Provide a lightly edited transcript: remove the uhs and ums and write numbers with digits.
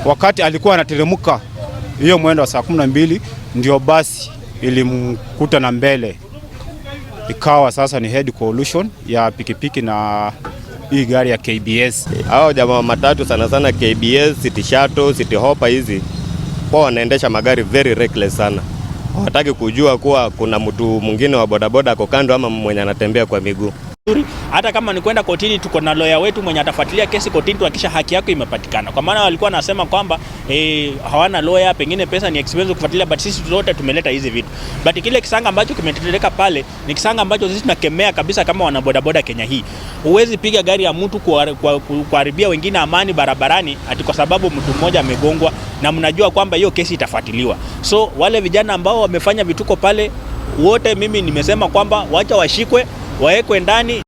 wakati alikuwa anateremka hiyo mwendo wa saa 12 ndio basi ilimkuta na mbele, ikawa sasa ni head collision ya pikipiki na hii gari ya KBS. Hao jamaa matatu sana sana KBS, City Shuttle, City Hopper hizi kwa wanaendesha magari very reckless sana. Hawataki kujua kuwa kuna mtu mwingine wa bodaboda ako kando ama mwenye anatembea kwa miguu. Hata kama ni kwenda kotini, tuko na lawyer wetu mwenye atafuatilia kesi kotini tuhakisha haki yako imepatikana. Kwa maana walikuwa nasema kwamba hawana lawyer, pengine pesa ni expensive kufuatilia, but sisi zote tumeleta hizi vitu. But kile kisanga ambacho kimetendeka pale ni kisanga ambacho sisi tunakemea kabisa kama wana bodaboda Kenya hii. Huwezi piga gari ya mtu kuharibia wengine amani barabarani ati kwa sababu mtu mmoja amegongwa, na mnajua kwamba hiyo kesi itafuatiliwa. So wale vijana ambao wamefanya vituko pale wote, mimi nimesema kwamba wacha washikwe, waekwe ndani.